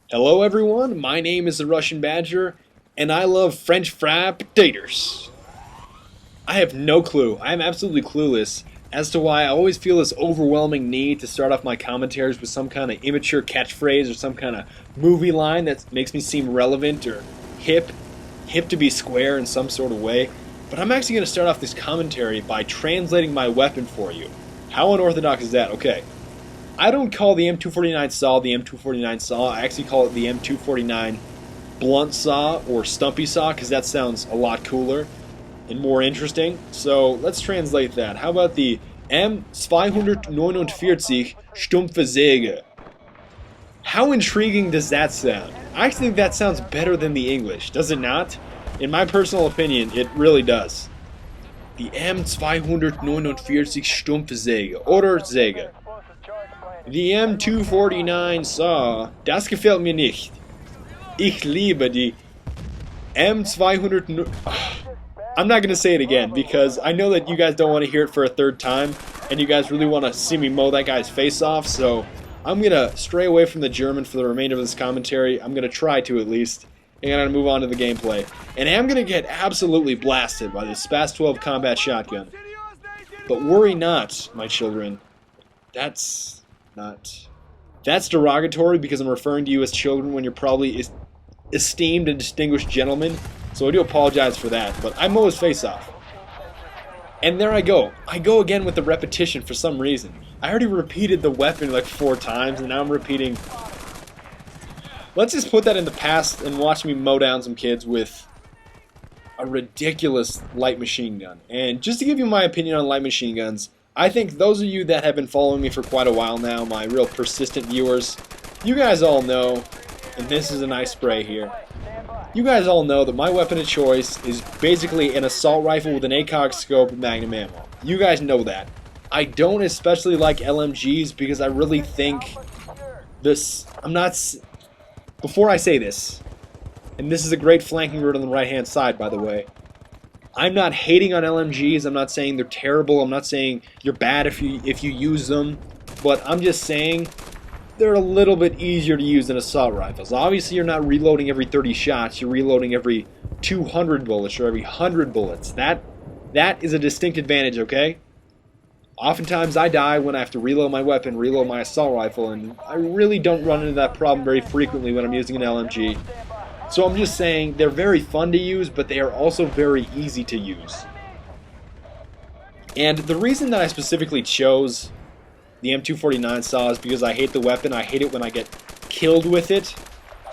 Hello everyone, my name is the Russian Badger, and I love French fry potatoes. I have no clue, I am absolutely clueless as to why I always feel this overwhelming need to start off my commentaries with some kind of immature catchphrase or some kind of movie line that makes me seem relevant or hip, hip to be square in some sort of way. But I'm actually going to start off this commentary by translating my weapon for you. How unorthodox is that? Okay. I don't call the M249 saw the M249 saw. I actually call it the M249 blunt saw or stumpy saw because that sounds a lot cooler and more interesting. So let's translate that. How about the M249 stumpfe Säge? How intriguing does that sound? I actually think that sounds better than the English, does it not? In my personal opinion, it really does. The M249 stumpfe Säge oder Säge. Die M249 saw, das gefällt mir nicht. Ich liebe die M200. I'm not going to say it again because I know that you guys don't want to hear it for a third time and you guys really want to see me mow that guy's face off, so I'm going to stray away from the German for the remainder of this commentary. I'm going to try to at least, and I'm going to move on to the gameplay. And I'm going to get absolutely blasted by this SPAS 12 combat shotgun. But worry not, my children. That's derogatory because I'm referring to you as children when you're probably esteemed and distinguished gentlemen. So I do apologize for that, but I mow his face off. And there I go. I go again with the repetition for some reason. I already repeated the weapon like 4 times, and now I'm repeating. Let's just put that in the past and watch me mow down some kids with a ridiculous light machine gun. And just to give you my opinion on light machine guns, I think those of you that have been following me for quite a while now, my real persistent viewers, you guys all know, and this is a nice spray here, you guys all know that my weapon of choice is basically an assault rifle with an ACOG scope and magnum ammo. You guys know that. I don't especially like LMGs because I really think before I say this, and this is a great flanking route on the right hand side by the way, I'm not hating on LMGs, I'm not saying they're terrible, I'm not saying you're bad if you use them, but I'm just saying they're a little bit easier to use than assault rifles. Obviously you're not reloading every 30 shots, you're reloading every 200 bullets or every 100 bullets. That is a distinct advantage, okay? Oftentimes I die when I have to reload my weapon, reload my assault rifle, and I really don't run into that problem very frequently when I'm using an LMG. So I'm just saying they're very fun to use, but they are also very easy to use. And the reason that I specifically chose the M249 saw is because I hate the weapon. I hate it when I get killed with it,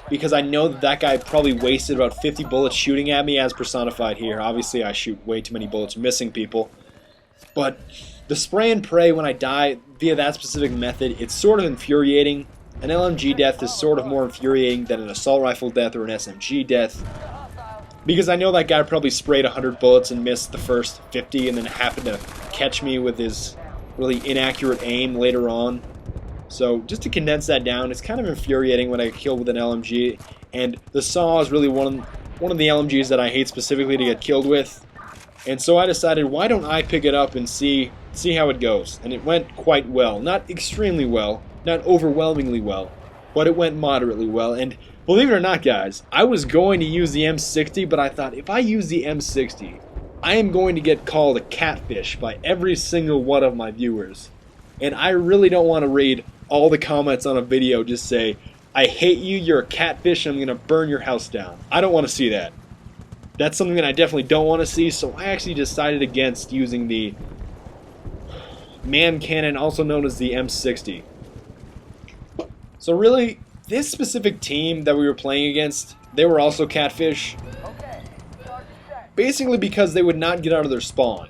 because I know that guy probably wasted about 50 bullets shooting at me as personified here. Obviously I shoot way too many bullets missing people. But the spray and pray when I die via that specific method, it's sort of infuriating. An LMG death is sort of more infuriating than an assault rifle death or an SMG death, because I know that guy probably sprayed 100 bullets and missed the first 50 and then happened to catch me with his really inaccurate aim later on. So just to condense that down, it's kind of infuriating when I get killed with an LMG, and the saw is really one of the LMGs that I hate specifically to get killed with. And so I decided, why don't I pick it up and see how it goes? And it went quite well. Not extremely well, not overwhelmingly well, but it went moderately well. And believe it or not, guys, I was going to use the M60, but I thought if I use the M60, I am going to get called a catfish by every single one of my viewers. And I really don't want to read all the comments on a video just say, I hate you, you're a catfish, and I'm going to burn your house down. I don't want to see that. That's something that I definitely don't want to see, so I actually decided against using the man cannon, also known as the M60. So really, this specific team that we were playing against, they were also catfish. Basically because they would not get out of their spawn.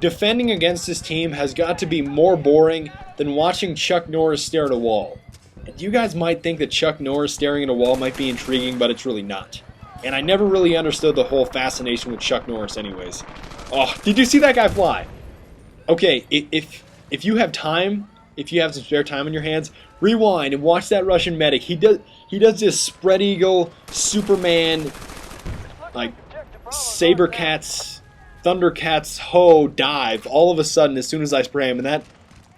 Defending against this team has got to be more boring than watching Chuck Norris stare at a wall. And you guys might think that Chuck Norris staring at a wall might be intriguing, but it's really not. And I never really understood the whole fascination with Chuck Norris anyways. Oh, did you see that guy fly? Okay, if you have time, if you have some spare time on your hands, rewind and watch that Russian medic. He does this spread eagle, Superman, like Sabercats, Thundercats, dive all of a sudden as soon as I spray him, and that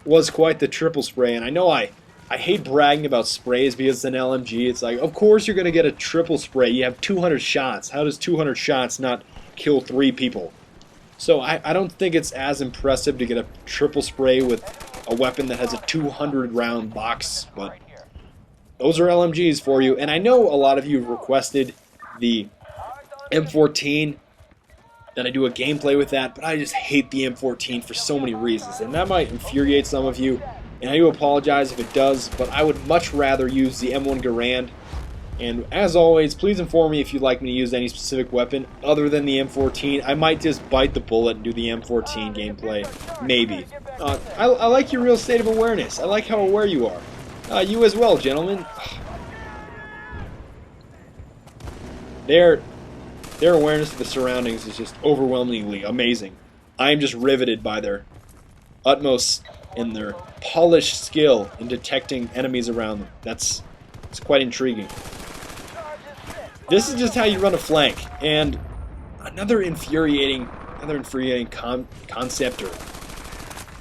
was quite the triple spray. And I know I I hate bragging about sprays because it's an LMG. It's like, of course you're going to get a triple spray. You have 200 shots. How does 200 shots not kill 3 people? So I don't think it's as impressive to get a triple spray with a weapon that has a 200 round box, but those are LMGs for you. And I know a lot of you requested the M14, that I do a gameplay with that, but I just hate the M14 for so many reasons, and that might infuriate some of you, and I do apologize if it does, but I would much rather use the M1 Garand. And as always, please inform me if you'd like me to use any specific weapon other than the M14. I might just bite the bullet and do the M14 gameplay. Maybe. I like your real state of awareness. I like how aware you are. You as well, gentlemen. Their awareness of the surroundings is just overwhelmingly amazing. I am just riveted by their utmost and their polished skill in detecting enemies around them. It's quite intriguing. This is just how you run a flank, and another infuriating concept or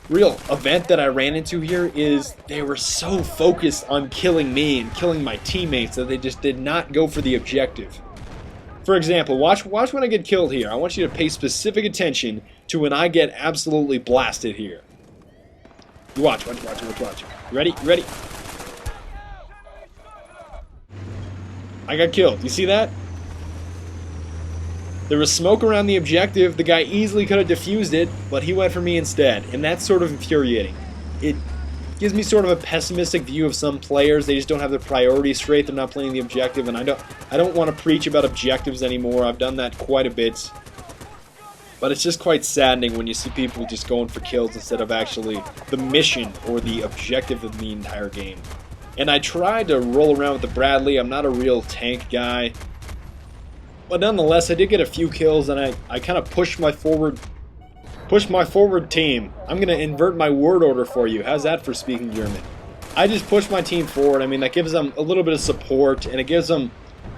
real event that I ran into here is they were so focused on killing me and killing my teammates that they just did not go for the objective. For example, watch when I get killed here. I want you to pay specific attention to when I get absolutely blasted here. You watch. You ready? You ready? I got killed. You see that? There was smoke around the objective. The guy easily could have defused it, but he went for me instead, and that's sort of infuriating. It gives me sort of a pessimistic view of some players. They just don't have their priorities straight. They're not playing the objective, and I don't want to preach about objectives anymore. I've done that quite a bit. But it's just quite saddening when you see people just going for kills instead of actually the mission or the objective of the entire game. And I tried to roll around with the Bradley. I'm not a real tank guy. But nonetheless, I did get a few kills, and I kind of pushed my forward team. I'm going to invert my word order for you. How's that for speaking German? I just pushed my team forward. I mean, that gives them a little bit of support, and it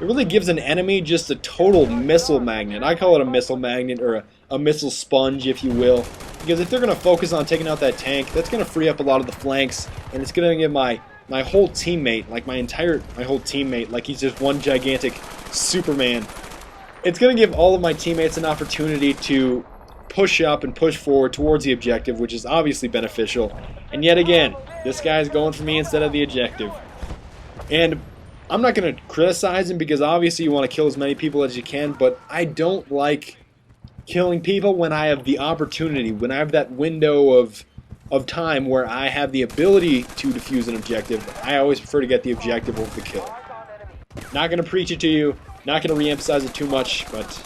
really gives an enemy just a total missile magnet. I call it a missile magnet, or a missile sponge, if you will. Because if they're going to focus on taking out that tank, that's going to free up a lot of the flanks, and it's going to give my whole teammate, like my whole teammate, like he's just one gigantic Superman. It's going to give all of my teammates an opportunity to push up and push forward towards the objective, which is obviously beneficial. And yet again, this guy's going for me instead of the objective. And I'm not going to criticize him because obviously you want to kill as many people as you can, but I don't like killing people when I have the opportunity, when I have that window of time where I have the ability to defuse an objective. I always prefer to get the objective over the kill. Not going to preach it to you, not going to re-emphasize it too much, but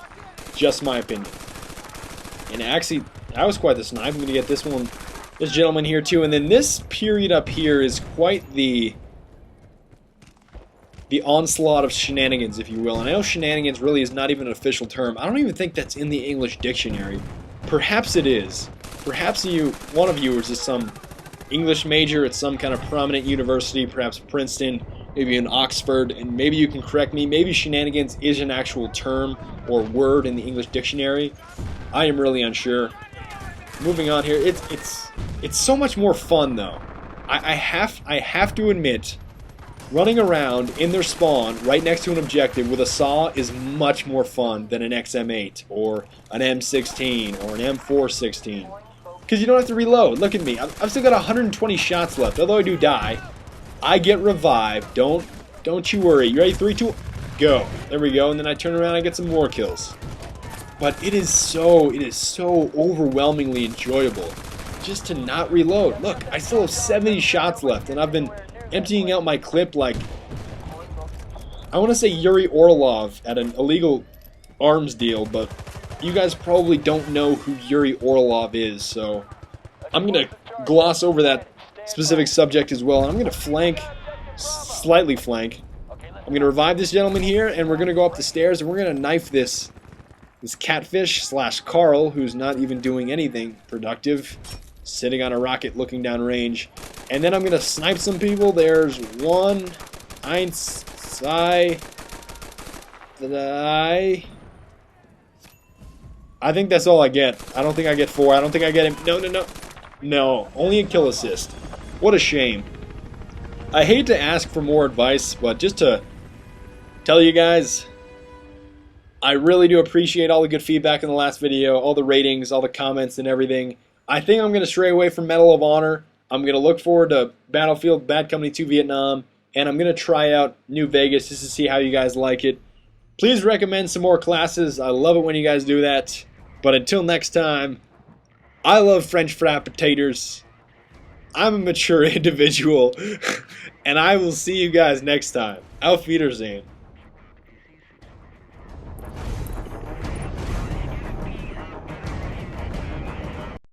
just my opinion. And actually, that was quite the snipe. I'm going to get this gentleman here too. And then this period up here is quite the onslaught of shenanigans, if you will. And I know shenanigans really is not even an official term. I don't even think that's in the English dictionary. Perhaps it is. Perhaps one of you is just some English major at some kind of prominent university, perhaps Princeton, maybe in Oxford, and maybe you can correct me. Maybe shenanigans is an actual term or word in the English dictionary. I am really unsure. Moving on here, it's so much more fun though. I have to admit, running around in their spawn right next to an objective with a saw is much more fun than an XM8 or an M16 or an M416. Because you don't have to reload. Look at me. I've still got 120 shots left. Although I do die, I get revived. Don't you worry. You ready? 3, 2, go. There we go. And then I turn around and I get some more kills. But it is so overwhelmingly enjoyable just to not reload. Look, I still have 70 shots left, and I've been emptying out my clip like, I want to say Yuri Orlov at an illegal arms deal, but you guys probably don't know who Yuri Orlov is, so I'm going to gloss over that specific subject as well. I'm going to slightly flank. I'm going to revive this gentleman here, and we're going to go up the stairs, and we're going to knife this catfish / Carl, who's not even doing anything productive, sitting on a rocket looking down range. And then I'm going to snipe some people. There's 1, 1, 2, 3. I think that's all I get. I don't think I get 4. I don't think I get him. No. No, only a kill assist. What a shame. I hate to ask for more advice, but just to tell you guys, I really do appreciate all the good feedback in the last video, all the ratings, all the comments and everything. I think I'm going to stray away from Medal of Honor. I'm going to look forward to Battlefield Bad Company 2 Vietnam, and I'm going to try out New Vegas just to see how you guys like it. Please recommend some more classes. I love it when you guys do that. But until next time, I love French fried potatoes. I'm a mature individual, and I will see you guys next time. Auf Wiedersehen.